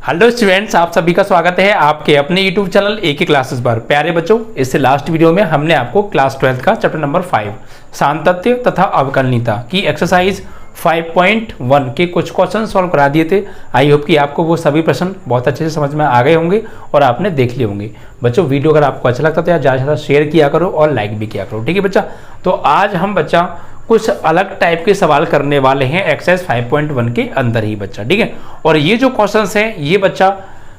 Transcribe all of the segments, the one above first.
Hello students, आप सभी का स्वागत है आपके अपने यूट्यूब चैनल एक ही क्लासेस पर। प्यारे बच्चों, इससे लास्ट वीडियो में हमने आपको क्लास 12 का चैप्टर नंबर 5 सांतत्य तथा अवकलनीयता की एक्सरसाइज 5.1 के कुछ क्वेश्चन सॉल्व करा दिए थे। आई होप कि आपको वो सभी प्रश्न बहुत अच्छे से समझ में आ गए होंगे और आपने देख लिए होंगे। बच्चों, वीडियो अगर आपको अच्छा लगता है तो ज़्यादा से ज़्यादा शेयर किया करो और लाइक भी किया करो, ठीक है बच्चा। तो आज हम बच्चा कुछ अलग टाइप के सवाल करने वाले हैं एक्सरसाइज 5.1 के अंदर ही बच्चा, ठीक है। और ये जो क्वेश्चंस हैं ये बच्चा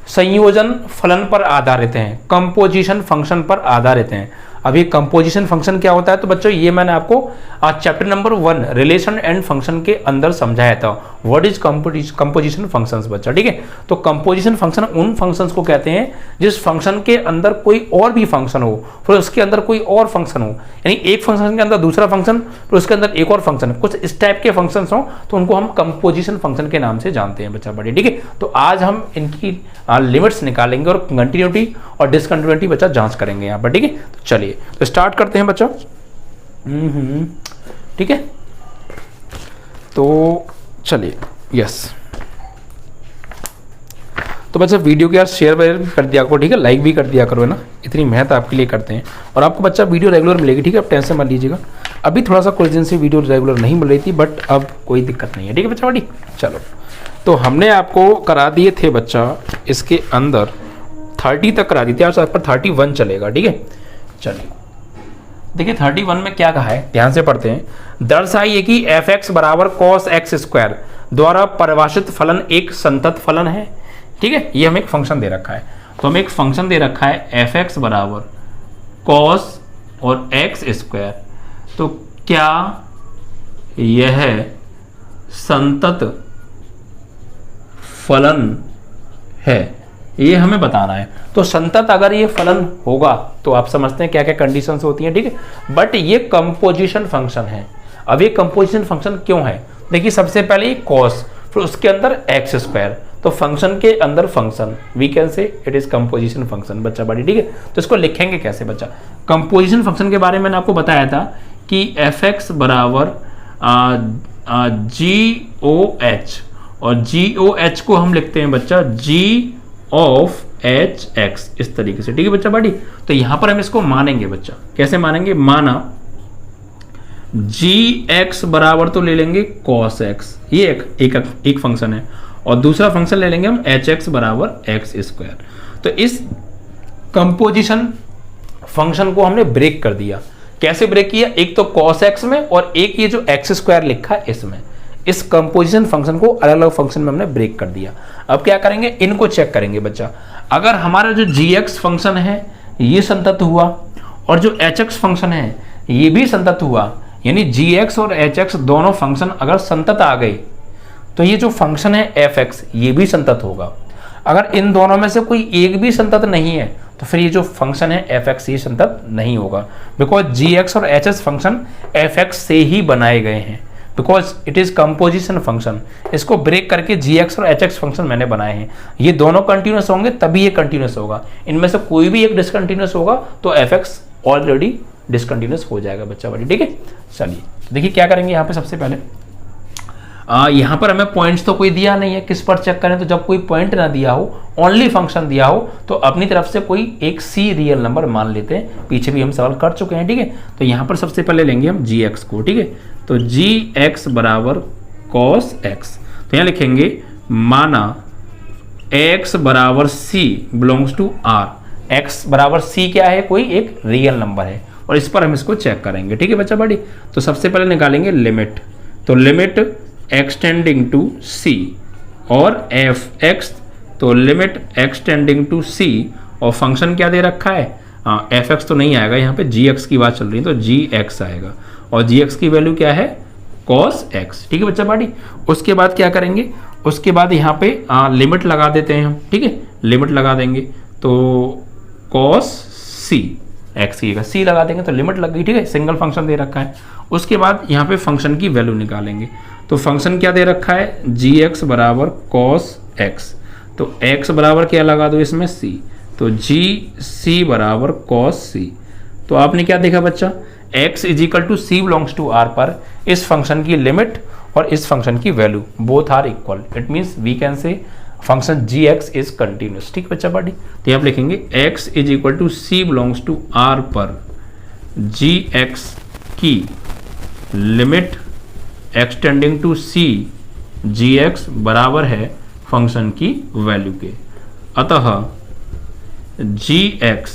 संयोजन फलन पर आधारित हैं, कंपोजिशन फंक्शन पर आधारित हैं। अभी कंपोजिशन फंक्शन क्या होता है तो बच्चों ये मैंने आपको chapter number 1 relation and function के अंदर समझाया था। व्हाट इज कंपोजिशन फंक्शंस बच्चा, ठीक है। तो कंपोजिशन फंक्शन उन फंक्शंस को कहते हैं जिस फंक्शन के अंदर कोई और भी फंक्शन हो, फिर उसके अंदर कोई और फंक्शन हो, यानी एक फंक्शन के अंदर दूसरा फंक्शन, फिर उसके अंदर एक और फंक्शन, कुछ इस टाइप के फंक्शन हो तो उनको हम कंपोजिशन फंक्शन के नाम से जानते हैं बच्चा बड़े, ठीक है। तो आज हम इनकी लिमिट्स निकालेंगे और कंटिन्यूटी और डिसकंटिन्यूटी बच्चा जांच करेंगे यहाँ पर, ठीक है। तो चलिए तो स्टार्ट करते हैं बच्चा, ठीक है। तो चलिए यस, तो बच्चा वीडियो को यार शेयर कर दिया करो, ठीक है, लाइक भी कर दिया करो, है ना। इतनी मेहनत आपके लिए करते हैं और आपको बच्चा वीडियो रेगुलर मिलेगी, ठीक है। आप टेंशन मत लीजिएगा। अभी थोड़ा सा कुछ दिन से वीडियो रेगुलर नहीं मिल रही थी, बट अब कोई दिक्कत नहीं है, ठीक है बच्चा बड़ी। चलो, तो हमने आपको करा दिए थे बच्चा इसके अंदर 30 तक करा दी थी, आज पर 31 चलेगा, ठीक है। चलिए देखिए 31 में क्या कहा है, ध्यान से पढ़ते हैं। दर्शाइए कि f(x) बराबर cos x स्क्वायर द्वारा परिभाषित फलन एक संतत फलन है, ठीक है। ये हमें एक फंक्शन दे रखा है, तो हमें एक फंक्शन दे रखा है f(x) बराबर cos और x स्क्वायर। तो क्या यह संतत फलन है, ये हमें बताना है। तो संतत अगर ये फलन होगा तो आप समझते हैं क्या क्या कंडीशंस होती हैं, ठीक है। बट ये कंपोजिशन फंक्शन है। अब ये कंपोजिशन फंक्शन क्यों है, देखिए सबसे पहले ये कॉस, फिर उसके अंदर एक्स स्क्वायर, तो फंक्शन के अंदर function, we can say it is composition function बच्चा बड़ी, ठीक है। तो इसको लिखेंगे कैसे बच्चा। कंपोजिशन फंक्शन के बारे में मैंने आपको बताया था कि f(x) बराबर GOH, और GOH को हम लिखते हैं बच्चा G ऑफ HX, इस तरीके से, ठीक है बच्चा बड़ी। तो यहां पर हम इसको मानेंगे बच्चा, कैसे मानेंगे, माना GX बराबर तो ले लेंगे cos x, ये एक फंक्शन है, और दूसरा फंक्शन ले लेंगे हम HX बराबर x स्क्वायर। तो इस कंपोजिशन फंक्शन को हमने ब्रेक कर दिया। कैसे ब्रेक किया, एक तो cos x में और एक ये जो x स्क्वायर लिखा है इसमें। इस कंपोजिशन फंक्शन को अलग अलग फंक्शन में हमने ब्रेक कर दिया। अब क्या करेंगे, इनको चेक करेंगे बच्चा। अगर हमारा जो gx फंक्शन है ये संतत हुआ और जो hx फंक्शन है ये भी संतत हुआ, यानी gx और hx दोनों फंक्शन अगर संतत आ गए तो ये जो फंक्शन है fx ये भी संतत होगा। अगर इन दोनों में से कोई एक भी संतत नहीं है तो फिर ये जो फंक्शन है fx ये संतत नहीं होगा, बिकॉज gx और hx फंक्शन fx से ही बनाए गए हैं, because it is composition function. इसको ब्रेक करके gx और hx फंक्शन मैंने बनाए हैं। ये दोनों कंटिन्यूस होंगे तभी ये कंटिन्यूस होगा, इनमें से कोई भी एक डिसकंटिन्यूस होगा तो fx ऑलरेडी डिसकंटिन्यूस हो जाएगा बच्चा बड़ी, ठीक है। चलिए देखिए क्या करेंगे यहाँ पे। सबसे पहले यहाँ पर हमें पॉइंट्स तो कोई दिया नहीं है, किस पर चेक करें, तो जब कोई पॉइंट ना दिया हो, ओनली फंक्शन दिया हो, तो अपनी तरफ से कोई एक सी रियल नंबर मान लेते हैं। पीछे भी हम सवाल कर चुके हैं, ठीक है। तो यहाँ पर सबसे पहले लेंगे हम gx को, ठीक है। तो gx बराबर cos x, तो यहाँ लिखेंगे माना x बराबर c belongs to r, x बराबर c क्या है, कोई एक रियल नंबर है, और इस पर हम इसको चेक करेंगे, ठीक है बच्चा बड़ी। तो सबसे पहले निकालेंगे लिमिट, तो लिमिट एक्सटेंडिंग टू c और f(x), तो लिमिट एक्सटेंडिंग टू c, और फंक्शन क्या दे रखा है, f(x) तो नहीं आएगा, यहाँ पे gx की बात चल रही है, तो gx आएगा, और gx की वैल्यू क्या है, cos x, ठीक है बच्चा बाड़ी। उसके बाद क्या करेंगे, उसके बाद यहाँ पे लिमिट लगा देते हैं हम, ठीक है, लिमिट लगा देंगे, तो cos c, x की c लगा देंगे तो लिमिट लग गई, ठीक है, सिंगल फंक्शन दे रखा है। उसके बाद यहाँ पे फंक्शन की वैल्यू निकालेंगे, तो फंक्शन क्या दे रखा है, gx बराबर cos x, तो x बराबर क्या लगा दो इसमें c, तो gc बराबर cos c। तो आपने क्या देखा बच्चा, x is equal to c belongs to r पर इस फंक्शन की लिमिट और इस फंक्शन की value both are equal, it means we can say function g x is continuous. ठीक है बच्चा पार्टी, तो यहाँ पे लिखेंगे x is equal to C belongs to are पर जी एक्स की limit extending to C ji x बराबर है फंक्शन की वैल्यू के, अतः जी एक्स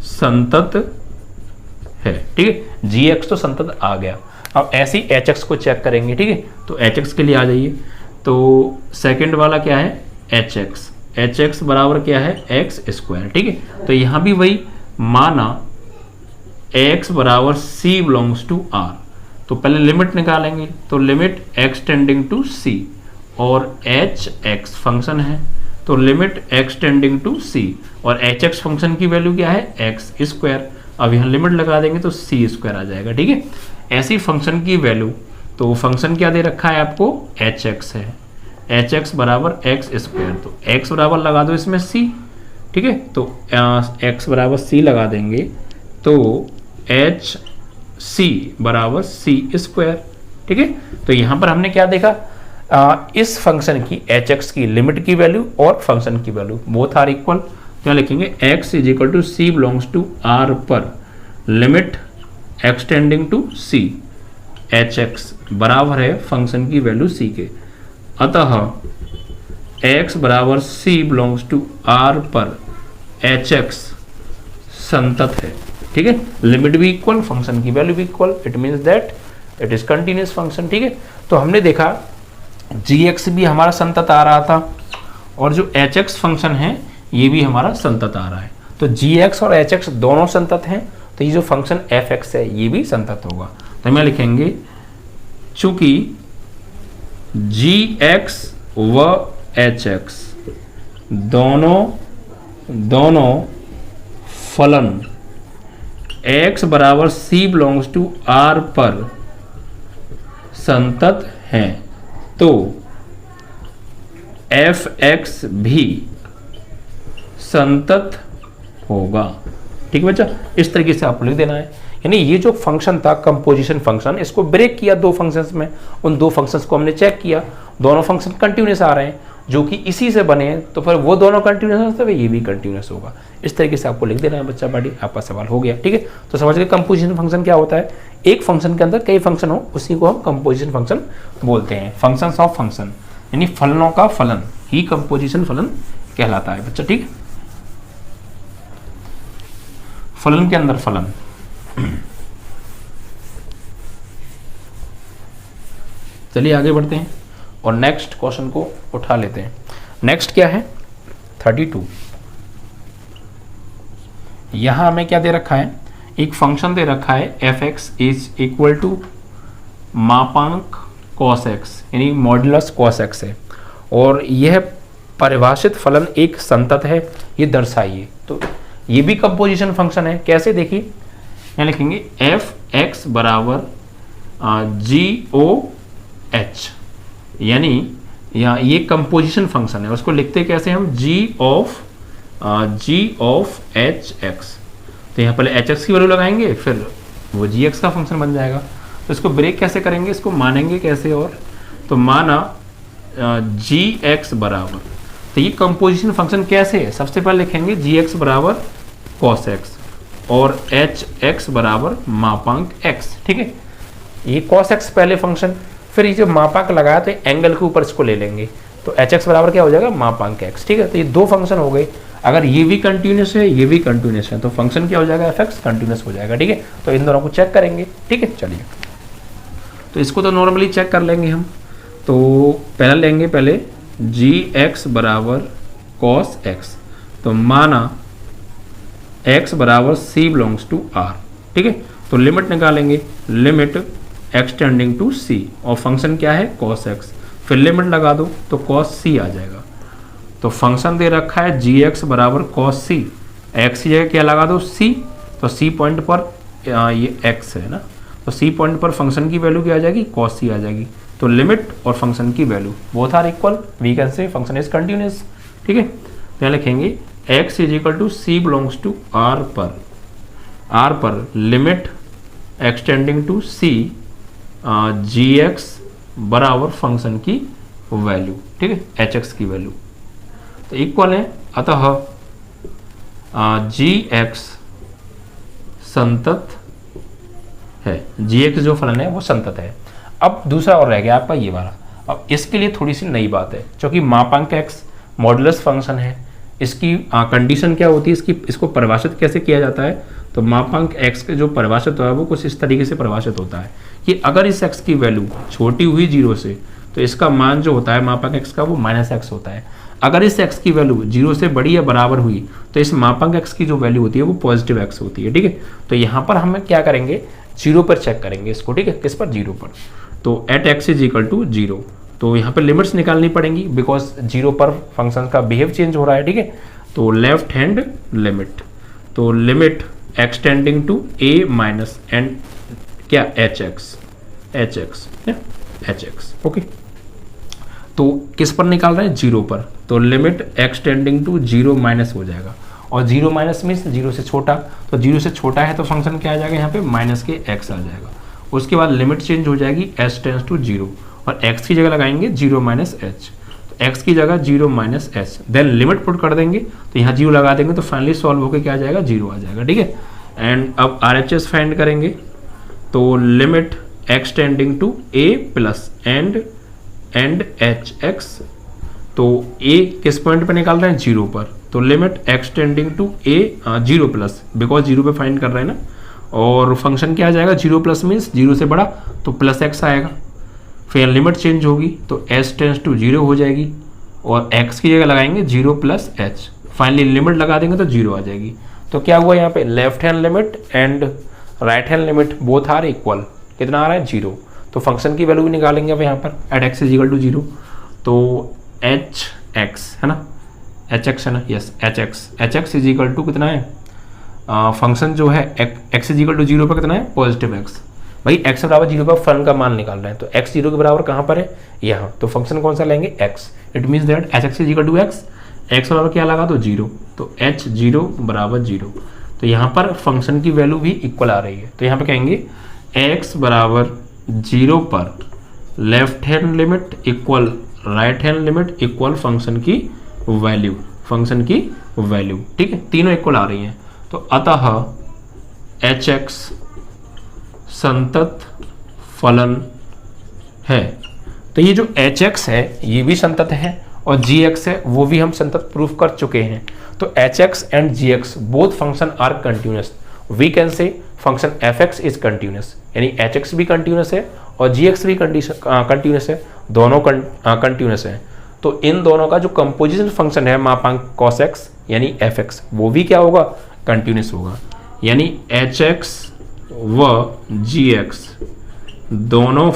संतत है। ठीक है, जी एक्स तो संतत आ गया। अब ऐसे ही एच एक्स को चेक करेंगे। ठीक है, तो एच एक्स के लिए आ जाइए। तो सेकंड वाला क्या है, एच एक्स, एच एक्स बराबर क्या है, एक्स स्क्वायर। ठीक है, तो यहाँ भी वही माना x बराबर c बिलोंग्स टू r, तो पहले लिमिट निकालेंगे। तो limit x tending to c और एच एक्स फंक्शन है, तो limit x tending to c और एच एक्स फंक्शन की वैल्यू क्या है, एक्स स्क्वायर। अब यहाँ लिमिट लगा देंगे तो c स्क्वायर आ जाएगा। ठीक है, ऐसी फंक्शन की वैल्यू, तो फंक्शन क्या दे रखा है आपको, एच एक्स है, एच एक्स बराबर एक्स स्क्वायर, तो x बराबर लगा दो इसमें c। ठीक है, तो x बराबर c लगा देंगे तो एच सी बराबर सी स्क्वायर। ठीक है, तो यहाँ पर हमने क्या देखा, इस फंक्शन की एच एक्स की लिमिट की वैल्यू और फंक्शन की वैल्यू बोथ आर इक्वल। क्या लिखेंगे, x is equal to C belongs to are पर limit extending to C H x बराबर है फंक्शन की वैल्यू c के, अतः x बराबर c बिलोंग्स टू आर पर एच एक्स संतत है। ठीक है, लिमिट भी इक्वल, फंक्शन की वैल्यू भी equal, it means that it is continuous function. ठीक है, तो हमने देखा जी एक्स भी हमारा संतत आ रहा था और जो एच एक्स फंक्शन है ये भी हमारा संतत आ रहा है। तो जी एक्स और एच एक्स दोनों संतत हैं, तो ये जो फंक्शन एफ एक्स है ये भी संतत होगा। तो हम लिखेंगे चूंकि जी एक्स व एच एक्स दोनों फलन x बराबर c बिलोंग्स टू r पर संतत हैं, तो एफ एक्स भी संतत होगा। ठीक है बच्चा, इस तरीके से आपको लिख देना है। यानी ये जो फंक्शन था कंपोजिशन फंक्शन, इसको ब्रेक किया दो फंक्शंस में, उन दो फंक्शंस को हमने चेक किया, दोनों फंक्शन कंटिन्यूस आ रहे हैं जो कि इसी से बने हैं, तो फिर वो दोनों कंटिन्यूस है, ये भी कंटिन्यूस होगा। इस तरीके से आपको लिख देना है बच्चा पार्टी, आपका सवाल हो गया। ठीक है, तो समझ गए कंपोजिशन फंक्शन क्या होता है, एक फंक्शन के अंदर कई फंक्शन हो उसी को हम कंपोजिशन फंक्शन बोलते हैं। फंक्शंस ऑफ फंक्शन यानी फलनों का फलन ही कंपोजिशन फलन कहलाता है बच्चा। ठीक है, फलन के अंदर फलन। चलिए आगे बढ़ते हैं और नेक्स्ट क्वेश्चन को उठा लेते हैं। नेक्स्ट क्या है, 32। यहां हमें क्या दे रखा है, एक फंक्शन दे रखा है f x is equal to मापांक कॉस एक्स यानी मॉड्यूलस कॉस एक्स है, और यह परिभाषित फलन एक संतत है, ये दर्शाइए। तो ये भी कंपोजिशन फंक्शन है, कैसे देखिए, यहाँ लिखेंगे एफ एक्स बराबर जी ओ एच, यानी यहाँ ये कंपोजिशन फंक्शन है, उसको लिखते कैसे हम, जी ऑफ एच एक्स। तो यहाँ पहले एच एक्स की वैल्यू लगाएंगे, फिर वो जी एक्स का फंक्शन बन जाएगा। तो इसको ब्रेक कैसे करेंगे, इसको मानेंगे कैसे, और तो माना जी एक्स बराबर, तो ये कंपोजिशन फंक्शन कैसे है, सबसे पहले लिखेंगे जी एक्स बराबर कॉस एक्स और एच एक्स बराबर मापांक एक्स। ठीक है, ये कॉस एक्स पहले फंक्शन, फिर ये जो मापांक लगाया तो एंगल के ऊपर इसको ले लेंगे, तो एच एक्स बराबर क्या हो जाएगा, मापांक एक्स। ठीक है, तो ये दो फंक्शन हो गए। अगर ये भी कंटिन्यूस है ये भी कंटिन्यूस है तो फंक्शन क्या हो जाएगा, एफ एक्स कंटिन्यूस हो जाएगा। ठीक है, तो इन दोनों को चेक करेंगे। ठीक है, चलिए तो इसको तो नॉर्मली चेक कर लेंगे हम। तो पहला लेंगे पहले जी एक्स बराबर कॉस एक्स, तो माना एक्स बराबर सी बिलोंग्स टू आर। ठीक है, तो लिमिट निकालेंगे, लिमिट एक्सटेंडिंग टू सी और फंक्शन क्या है कॉस एक्स, फिर लिमिट लगा दो तो कॉस सी आ जाएगा। तो फंक्शन दे रखा है जी एक्स बराबर कॉस सी, एक्स की जगह क्या लगा दो सी, तो सी पॉइंट पर ये एक्स है ना, तो सी पॉइंट पर फंक्शन की वैल्यू क्या आ जाएगी, कॉस सी आ जाएगी। तो लिमिट और फंक्शन की value both are equal, we can say function is continuous. ठीक है, तो यहाँ लिखेंगे x is equal to C belongs to are पर limit extending to C ji x बराबर फंक्शन की वैल्यू। ठीक है, एच एक्स की वैल्यू तो इक्वल है, अतः जी एक्स संतत है, जी एक्स जो फलन है वो संतत है। अब दूसरा और रह गया आपका ये वाला। अब इसके लिए थोड़ी सी नई बात है, क्योंकि मापांक एक्स मॉडुलस फंक्शन है, इसकी कंडीशन क्या होती है, इसको परिभाषित कैसे किया जाता है, तो मापांक एक्स के जो परिभाषित होता है वो कुछ इस तरीके से परिभाषित होता है कि अगर इस एक्स की वैल्यू छोटी हुई 0 से तो इसका मान जो होता है मापांक एक्स का वो -x होता है। अगर इस एक्स की वैल्यू 0 से बड़ी या बराबर हुई तो इस मापांक एक्स की जो वैल्यू होती है वो पॉजिटिव एक्स होती है, ठीक है। तो यहाँ पर हम क्या करेंगे, 0 पर चेक करेंगे इसको, ठीक है, किस पर, 0 पर। तो at x is equal to 0, तो यहाँ पर लिमिट्स निकालनी पड़ेंगी बिकॉज 0 पर फंक्शन का बिहेव चेंज हो रहा है, ठीक है। तो लेफ्ट हैंड लिमिट, तो limit x tending to a minus and क्या एच एक्स, ओके। तो किस पर निकाल रहे हैं, 0 पर, तो limit x tending to 0 minus हो जाएगा, और 0 माइनस मीन्स 0 से छोटा, तो 0 से छोटा है तो फंक्शन क्या आ जाएगा यहाँ पे माइनस के x आ जाएगा। उसके बाद लिमिट चेंज हो जाएगी s टेंड्स टू 0, और x की जगह लगाएंगे 0 माइनस एच, तो x की जगह 0 minus h, then limit put कर देंगे तो यहाँ 0 लगा देंगे तो फाइनली सॉल्व होकर क्या आ जाएगा, 0 आ जाएगा, ठीक है। एंड अब RHS फाइंड करेंगे, तो limit x tending to a plus and h x, तो a किस पॉइंट पे निकाल रहे हैं, 0 पर, तो limit x tending to a 0 plus, because 0 पे फाइंड कर रहे हैं ना, और फंक्शन क्या आ जाएगा, 0 प्लस मीन्स 0 से बड़ा तो प्लस x आएगा, फिर लिमिट चेंज होगी तो s टेंड्स टू 0 हो जाएगी, और x की जगह लगाएंगे 0 प्लस एच, फाइनली लिमिट लगा देंगे तो 0 आ जाएगी। तो क्या हुआ यहाँ पे, left hand limit and right hand limit both are equal, कितना आ रहा है, 0, तो फंक्शन की वैल्यू भी निकालेंगे अब यहाँ पर at x is equal to 0, तो एच एक्स है ना, एच एक्स है ना, yes h x is equal to कितना है, फंक्शन जो है एक्स इज इक्वल टू 0 पर कितना है, पॉजिटिव एक्स, भाई एक्स बराबर 0 पर फलन का मान निकाल रहे हैं, तो एक्स 0 के बराबर कहाँ पर है, यहाँ, तो फंक्शन कौन सा लेंगे, x, it means that h x is equal to x, x बराबर क्या लगा, तो 0, तो एच 0 बराबर 0, तो यहाँ पर फंक्शन की वैल्यू भी इक्वल आ रही है, तो यहाँ पर कहेंगे एक्स बराबर 0 पर left hand limit equal right hand limit equal function की वैल्यू, ठीक है, तीनों इक्वल आ रही हैं, तो अतः एच एक्स संतत फलन है। तो ये जो एच एक्स है ये भी संतत है, और जी एक्स है वो भी हम संतत प्रूफ कर चुके हैं। तो h x and g x both function are continuous, we can say function f x is continuous, यानी एच एक्स भी कंटिन्यूस है और जी एक्स भी कंटिन्यूस है, दोनों कंटिन्यूस है। तो इन दोनों का जो कंपोजिशन फंक्शन है मापांक cos x यानी एफ एक्स, वो भी क्या होगा, कंटिन्यूस होगा, यानी एच एक्स व जी एक्स दोनों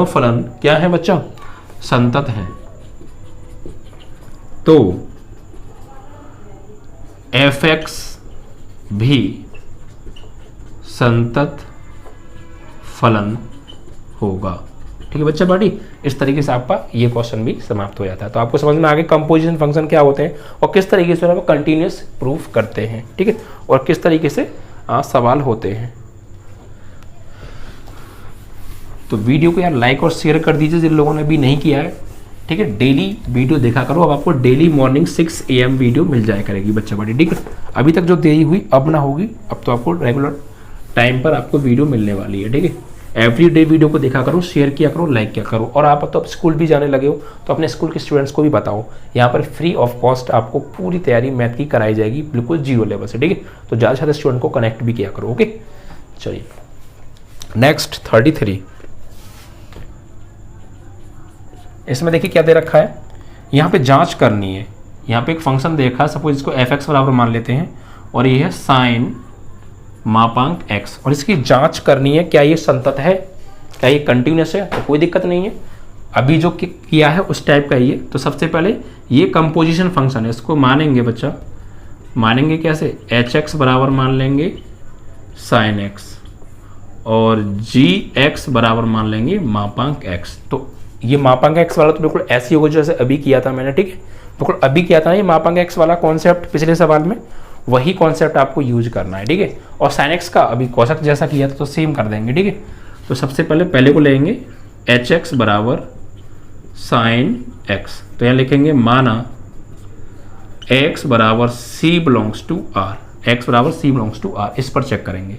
फलन क्या है बच्चा, संतत हैं। तो एफ एक्स भी संतत फलन होगा, ठीक है बच्चा पार्टी। इस तरीके से आपका ये क्वेश्चन भी समाप्त हो जाता है। तो आपको समझ में आ गया कंपोजिशन फंक्शन क्या होते हैं और किस तरीके से वो कंटिन्यूस प्रूफ करते हैं, ठीक है, और किस तरीके से सवाल होते हैं। तो वीडियो को यार लाइक और शेयर कर दीजिए जिन लोगों ने भी नहीं किया है, ठीक है। डेली वीडियो देखा करो, अब आपको डेली मॉर्निंग 6 AM वीडियो मिल जाया करेगी बच्चा पार्टी, ठीक है। अभी तक जो देरी हुई अब ना होगी, अब तो आपको रेगुलर टाइम पर आपको वीडियो मिलने वाली है, ठीक है। एवरी डे वीडियो को देखा करो, शेयर किया करो, लाइक किया करो। और आप तो अब स्कूल भी जाने लगे हो तो अपने स्कूल के स्टूडेंट्स को भी बताओ, यहाँ पर फ्री ऑफ कॉस्ट आपको पूरी तैयारी मैथ की कराई जाएगी, बिल्कुल 0 लेवल से, ठीक है। तो ज़्यादा से ज़्यादा स्टूडेंट को कनेक्ट भी किया करो, ओके। चलिए नेक्स्ट 33, इसमें देखिए क्या दे रखा है, यहाँ पे जांच करनी है। यहाँ पे एक फंक्शन दे रखा है, सपोज इसको एफ एक्स बराबर मान लेते हैं और ये है साइन मापांक x, और इसकी जांच करनी है क्या ये संतत है, क्या ये कंटिन्यूस है। तो कोई दिक्कत नहीं है, अभी जो किया है उस टाइप का ही है। तो सबसे पहले ये कंपोजिशन फंक्शन है, इसको मानेंगे बच्चा, मानेंगे कैसे, एच एक्स बराबर मान लेंगे साइन x और जी एक्स बराबर मान लेंगे मापांक x। तो ये मापांक x वाला तो बिल्कुल ऐसी होगा जैसे अभी किया था मैंने, ठीक है, बिल्कुल अभी किया था ये मापांक x वाला कॉन्सेप्ट पिछले सवाल में, वही कॉन्सेप्ट आपको यूज करना है, ठीक है। और साइन एक्स का अभी कोसेक जैसा किया था तो सेम कर देंगे, ठीक है। तो सबसे पहले को लेंगे एच एक्स बराबर साइन एक्स। तो यहाँ लिखेंगे माना x बराबर c belongs to r, x बराबर c बिलोंग्स टू r, इस पर चेक करेंगे।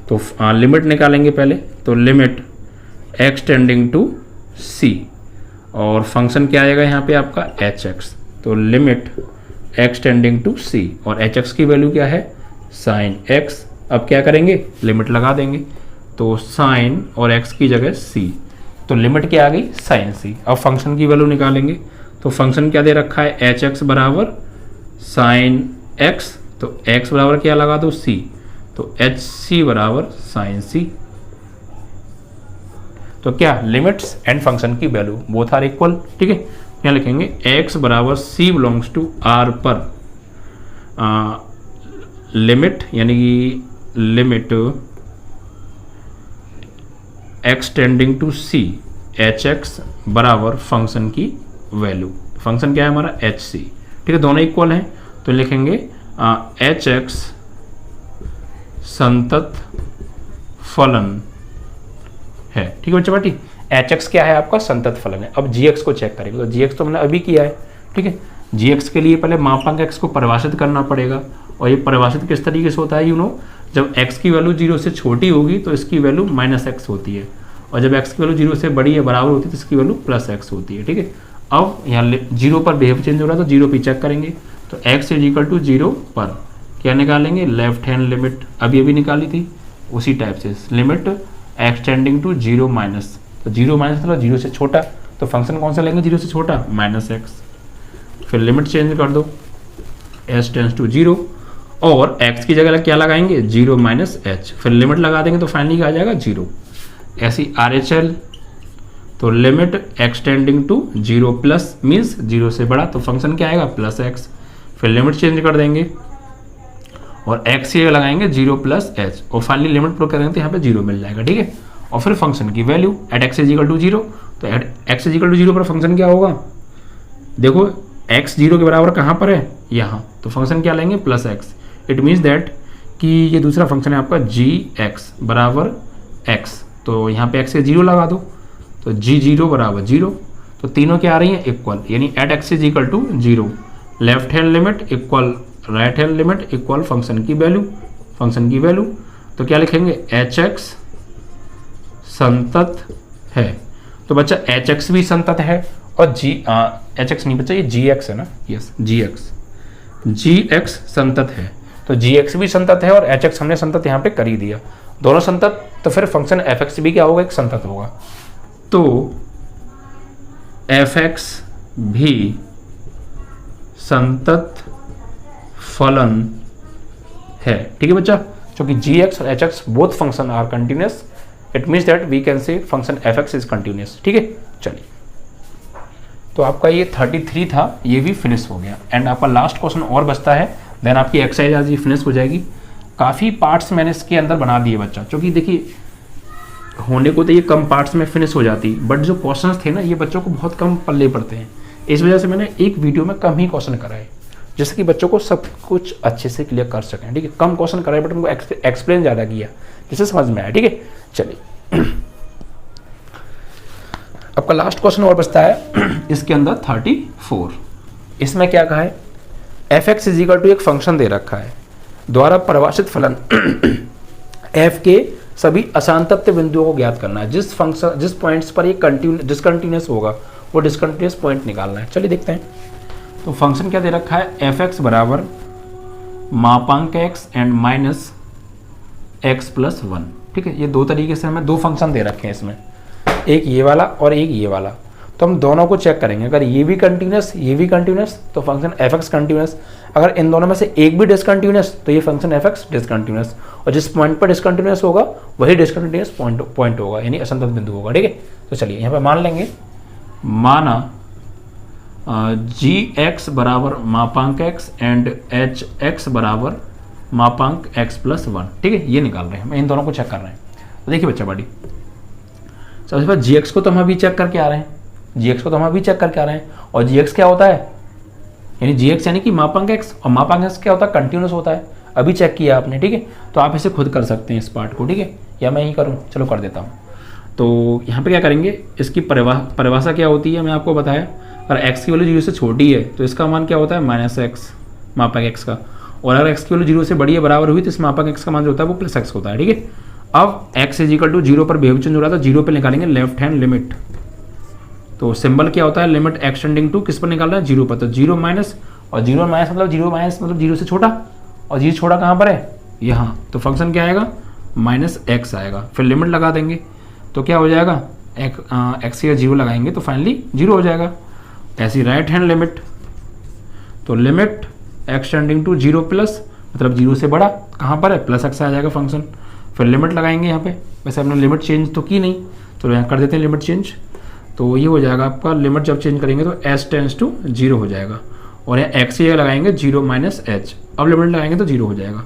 तो लिमिट निकालेंगे पहले, तो limit x tending to c और फंक्शन क्या आएगा यहाँ पे आपका hx। तो limit x tending to c और hx की वैल्यू क्या है साइन x। अब क्या करेंगे लिमिट लगा देंगे, तो साइन और x की जगह c, तो लिमिट क्या आ गई साइन c। अब फंक्शन की वैल्यू निकालेंगे, तो फंक्शन क्या दे रखा है hx बराबर साइन x, तो x बराबर क्या लगा दो c, तो hc बराबर साइन c। तो क्या लिमिट्स एंड फंक्शन की वैल्यू बोथ आर इक्वल, ठीक है। यहाँ लिखेंगे x बराबर c बिलोंग्स टू r पर लिमिट यानी कि limit x tending to c hx बराबर फंक्शन की वैल्यू, फंक्शन क्या है हमारा hc, ठीक है, दोनों इक्वल हैं। तो लिखेंगे hx संतत फलन है, ठीक है बच्चा बेटी। hx क्या है आपका संतत फलन है। अब gx को चेक करेंगे, तो gx तो हमने अभी किया है, ठीक है। gx के लिए पहले मापांक x को परिभाषित करना पड़ेगा, और ये परिभाषित किस तरीके से होता है जब x की वैल्यू 0 से छोटी होगी तो इसकी वैल्यू -x होती है, और जब x की वैल्यू 0 से बड़ी या बराबर होती है तो इसकी वैल्यू +x होती है, ठीक है। अब यहाँ 0 पर बिहेव चेंज हो रहा है तो 0 पे चेक करेंगे, तो x = 0 पर क्या निकालेंगे लेफ्ट हैंड लिमिट, अभी निकाली थी उसी टाइप से, limit x tending to 0 minus, तो 0 माइनस मतलब 0 से छोटा, तो फंक्शन कौन सा लेंगे 0 से छोटा -x, फिर लिमिट चेंज कर दो s टेंड्स टू 0 और x की जगह क्या लगाएंगे 0 - h, फिर लिमिट लगा देंगे तो फाइनली क्या आ जाएगा 0। ऐसी RHL, तो limit x tending to 0 plus means 0 से बड़ा, तो फंक्शन क्या आएगा +x, फिर लिमिट चेंज कर देंगे और x की जगह लगाएंगे 0 + h और फाइनली लिमिट प्रूव करेंगे तो यहाँ पे 0 मिल जाएगा, ठीक है। और फिर फंक्शन की वैल्यू एट x = 0, तो एट x = 0 पर फंक्शन क्या होगा, देखो x 0 के बराबर कहाँ पर है यहाँ, तो फंक्शन क्या लेंगे +x। इट मीन्स दैट कि ये दूसरा फंक्शन है आपका gx बराबर x, तो यहाँ पे x के 0 लगा दो, तो g0 बराबर 0, तो तीनों क्या आ रही हैं इक्वल, यानी at x = 0 left hand limit equal right hand limit equal function की वैल्यू, तो क्या लिखेंगे hx संतत है। तो बच्चा hx भी संतत है और hx नहीं बच्चा, ये gx है ना, यस gx संतत है, तो gx भी संतत है और hx हमने संतत यहाँ पे कर ही दिया, दोनों संतत, तो फिर फंक्शन fx भी क्या होगा एक संतत होगा, तो fx भी संतत फलन है, ठीक है बच्चा। क्योंकि gx और hx both function are continuous, it means that we can say function fx is continuous, ठीक है। चलिए, तो आपका ये 33 था, ये भी फिनिश हो गया, एंड आपका लास्ट क्वेश्चन और बचता है, देन आपकी एक्सरसाइज आज ये फिनिश हो जाएगी। काफ़ी पार्ट्स मैंने इसके अंदर बना दिए बच्चा, क्योंकि देखिए होने को तो ये कम पार्ट्स में फिनिश हो जाती, बट जो क्वेश्चंस थे ना ये बच्चों को बहुत कम पल्ले पड़ते हैं, इस वजह से मैंने एक वीडियो में कम ही क्वेश्चन कराए, जिससे कि बच्चों को सब कुछ अच्छे से क्लियर कर सकें, ठीक है। कम क्वेश्चन कराए बट उनको एक्सप्लेन ज़्यादा किया, जिससे समझ में आया, ठीक है। चलिए, आपका लास्ट क्वेश्चन और बचता है इसके अंदर 34। इसमें क्या कहा है, fx = एक फंक्शन दे रखा है द्वारा परिभाषित फलन f के सभी असांतत्य बिंदुओं को ज्ञात करना है। जिस पॉइंट्स पर ये डिसकंटिन्यूस होगा वो डिसकंटिन्यूस पॉइंट निकालना है। चलिए देखते हैं, तो फंक्शन क्या दे रखा है, fx बराबर मापांक x एंड -x + 1, ठीक है। ये दो तरीके से हमें दो फंक्शन दे रखे हैं इसमें, एक ये वाला और एक ये वाला, तो हम दोनों को चेक करेंगे। अगर ये भी कंटिन्यूस तो फंक्शन fx कंटिन्यूस, अगर इन दोनों में से एक भी डिसकंटिन्यूस तो ये फंक्शन fx डिसकंटिन्यूस, और जिस पॉइंट पर डिसकंटिन्यूस होगा वही डिसकंटिन्यूस पॉइंट होगा, यानी असंतत बिंदु होगा, ठीक है। तो चलिए यहाँ पे मान लेंगे, माना gx बराबर मापांक x एंड hx बराबर मापांक x + 1, ठीक है। ये निकाल रहे हैं, हम इन दोनों को चेक कर रहे हैं। तो देखिए बच्चा बड़ी, सबसे पहले gx को तो हम अभी चेक करके आ रहे हैं, और gx क्या होता है, यानी gx यानी कि मापांक x, और मापांक x क्या होता है कंटिन्यूस होता है, अभी चेक किया आपने, ठीक है। तो आप इसे खुद कर सकते हैं इस पार्ट को, ठीक है, या मैं ही करूँ, चलो कर देता हूँ। तो यहाँ पे क्या करेंगे, इसकी परिभाषा क्या होती है, मैं आपको बताया अगर x की वैल्यू 0 से छोटी है तो इसका मान क्या होता है -x मापक x का, और अगर x की वैल्यू 0 से बड़ी है बराबर हुई तो इस मापक x का मान जो होता है वो +x होता है। ठीक है, अब x = 0 पर बिहेव चेंज हो रहा था, 0 पे निकालेंगे लेफ्ट हैंड लिमिट। तो सिंबल क्या होता है, लिमिट एक्सटेंडिंग टू किस पर निकाल रहा है, 0 पर। तो 0 माइनस, और 0 माइनस मतलब 0 माइनस मतलब 0 से छोटा, और 0 छोटा कहाँ पर है, यहाँ। तो फंक्शन क्या आएगा, -x आएगा। फिर लिमिट लगा देंगे तो क्या हो जाएगा, x की 0 लगाएंगे तो फाइनली 0 हो जाएगा। ऐसी राइट हैंड लिमिट, तो लिमिट एक्सटेंडिंग टू 0 प्लस मतलब 0 से बड़ा कहाँ पर है, +x आ जाएगा फंक्शन। फिर लिमिट लगाएंगे यहाँ पे, वैसे हमने लिमिट चेंज तो की नहीं, तो यहाँ कर देते हैं लिमिट चेंज। तो ये हो जाएगा आपका, लिमिट जब चेंज करेंगे तो s टेंड्स टू 0 हो जाएगा, और यहाँ x की जगह लगाएंगे 0 - h। अब लिमिट लगाएंगे तो 0 हो जाएगा।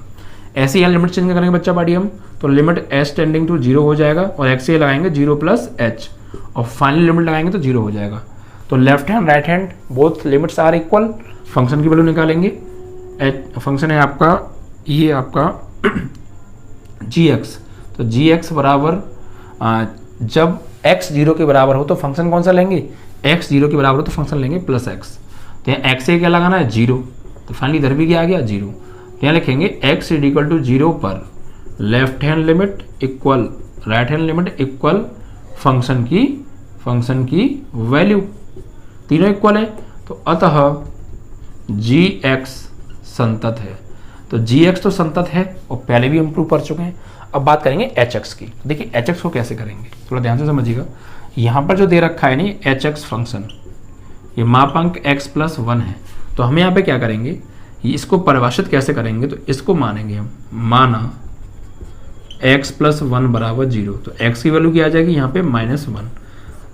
ऐसे ही यहाँ लिमिट चेंज करेंगे बच्चा पार्टी हम, तो लिमिट s टेंडिंग टू 0 हो जाएगा, और x की जगह लगाएंगे 0 + h, और फाइनली लिमिट लगाएंगे तो 0 हो जाएगा। तो left hand right hand both limits are equal. Function की वैल्यू निकालेंगे, फंक्शन है आपका ये आपका gx। तो gx बराबर जब x 0 के बराबर हो तो फंक्शन कौन सा लेंगे, x 0 के बराबर हो तो फंक्शन लेंगे +x। तो यहाँ x से क्या लगाना है, 0, तो फाइनली इधर भी क्या आ गया, 0। तो यहाँ लिखेंगे x = 0 पर left hand limit equal right hand limit equal function की वैल्यू, तीनों इक्वल है। तो अतः gx संतत है। तो gx तो संतत है और पहले भी हम प्रूव कर चुके हैं। अब बात करेंगे hx की। देखिए hx को कैसे करेंगे, थोड़ा ध्यान से समझिएगा। यहाँ पर जो दे रखा है नहीं hx फंक्शन, ये मापांक x + 1 है। तो हम यहाँ पे क्या करेंगे, इसको परिभाषित कैसे करेंगे, तो इसको मानेंगे हम, माना x + 1 = 0। तो x की वैल्यू क्या आ जाएगी यहाँ पे -1।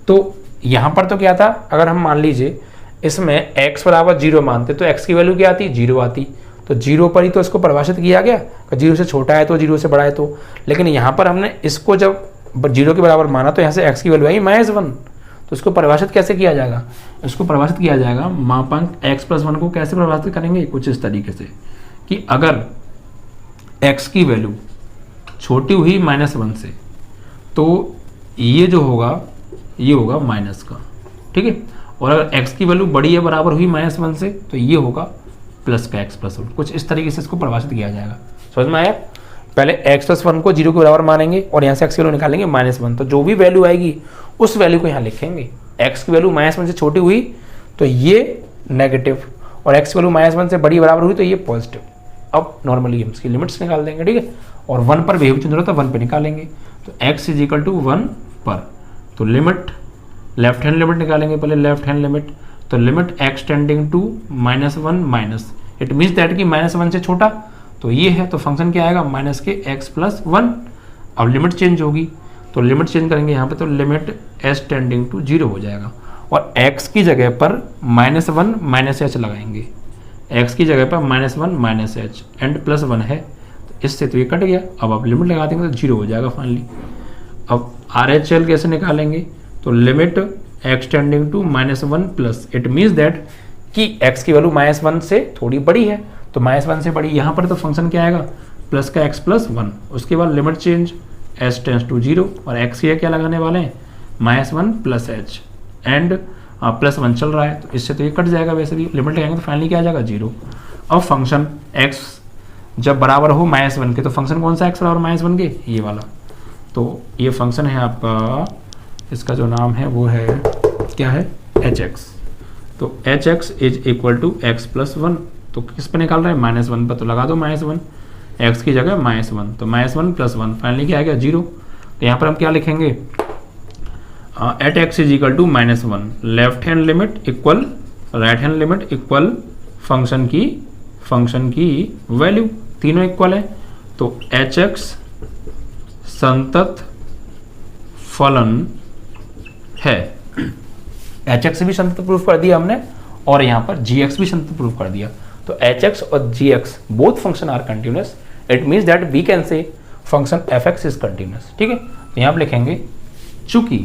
तो यहाँ पर तो क्या था, अगर हम मान लीजिए इसमें x = 0 मानते तो x की वैल्यू क्या आती, 0 आती। तो 0 पर ही तो इसको परिभाषित किया गया, 0 से छोटा है तो 0 से बड़ा है तो। लेकिन यहाँ पर हमने इसको जब 0 के बराबर माना तो यहाँ से x की वैल्यू आई -1। तो इसको परिभाषित कैसे किया जाएगा, इसको परिभाषित किया जाएगा मापांक x + 1 को कैसे परिभाषित करेंगे, कुछ इस तरीके से कि अगर x की वैल्यू छोटी हुई -1 से तो ये जो होगा ये होगा माइनस का, ठीक है। और अगर x की वैल्यू बड़ी है बराबर हुई -1 से तो ये होगा प्लस का x + 1। कुछ इस तरीके से इसको परिभाषित किया जाएगा, समझ में आया। पहले x + 1 को 0 के बराबर मानेंगे और यहाँ से x की वैल्यू निकालेंगे -1। तो जो भी वैल्यू आएगी उस वैल्यू को यहाँ लिखेंगे। x की वैल्यू -1 से छोटी हुई तो ये नेगेटिव, और x की वैल्यू -1 से बड़ी बराबर हुई तो ये पॉजिटिव। अब नॉर्मली हम इसकी लिमिट्स निकाल देंगे, ठीक है। और 1 पर बिहेव चेंज हो रहा था 1 पे निकालेंगे। तो x = 1 पर, तो लिमिट लेफ्ट हैंड लिमिट निकालेंगे पहले, लेफ्ट हैंड लिमिट। तो limit x tending to -1 minus, it means that कि -1 से छोटा तो ये है, तो फंक्शन क्या आएगा माइनस के x + 1। अब लिमिट चेंज होगी तो लिमिट चेंज करेंगे यहाँ पे, तो लिमिट s टेंडिंग टू 0 हो जाएगा, और x की जगह पर -1 -h लगाएंगे। x की जगह पर -1 -h एंड +1 है, तो इससे तो ये कट गया। अब आप लिमिट लगा देंगे तो 0 हो जाएगा फाइनली। अब RHL कैसे निकालेंगे, तो limit x tending to -1 plus, it means that कि x की वैल्यू -1 से थोड़ी बड़ी है, तो -1 से बड़ी यहाँ पर तो फंक्शन क्या आएगा प्लस का x + 1। उसके बाद limit change s tends to 0, और x की क्या लगाने वाले हैं -1 + h एंड +1 चल रहा है, तो इससे तो ये कट जाएगा। वैसे भी लिमिट लगाएंगे तो फाइनली क्या आ जाएगा 0। अब फंक्शन x जब बराबर हो -1 के, तो फंक्शन कौन सा x बराबर -1 के, ये वाला। तो ये फंक्शन है आपका, इसका जो नाम है वो है क्या है hx। तो hx = x + 1। तो किस पे निकाल रहे हैं -1 पर, तो लगा दो -1, x की जगह -1, तो -1 + 1 फाइनली क्या आ गया 0। तो यहाँ पर हम क्या लिखेंगे, at x = -1 left hand limit equal right hand limit equal function की वैल्यू, तीनों इक्वल है। तो hx संतत फलन है। hx भी संतत प्रूफ कर दिया हमने, और यहाँ पर gx भी संतत प्रूफ कर दिया। तो hx और gx both function are continuous, it means that we can say function fx is continuous, ठीक है। तो यहाँ पर लिखेंगे चूंकि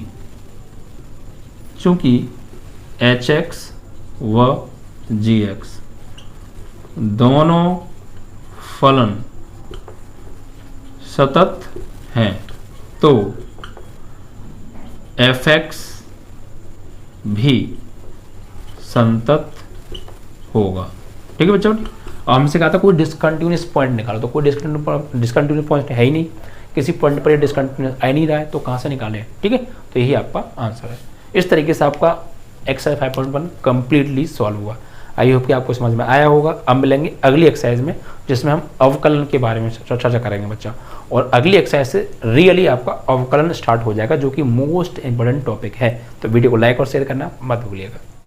hx व gx दोनों फलन सतत हैं, तो fx भी संतत होगा। ठीक है बच्चों, और हमसे कहा था कोई डिसकंटिन्यूस पॉइंट निकालो, तो कोई डिसकंटिन्यूस पॉइंट है ही नहीं, किसी पॉइंट पर ये डिसकंटिन्यूस आ नहीं रहा है, तो कहाँ से निकालें। ठीक है, तो यही आपका आंसर है। इस तरीके से आपका एक्सरसाइज 5.1 कंप्लीटली सॉल्व हुआ। आई होप कि आपको समझ में आया होगा। अब मिलेंगे अगली एक्सरसाइज में, जिसमें हम अवकलन के बारे में चर्चा करेंगे बच्चा, और अगली एक्सरसाइज से रियली आपका अवकलन स्टार्ट हो जाएगा, जो कि मोस्ट इंपॉर्टेंट टॉपिक है। तो वीडियो को लाइक और शेयर करना मत भूलिएगा।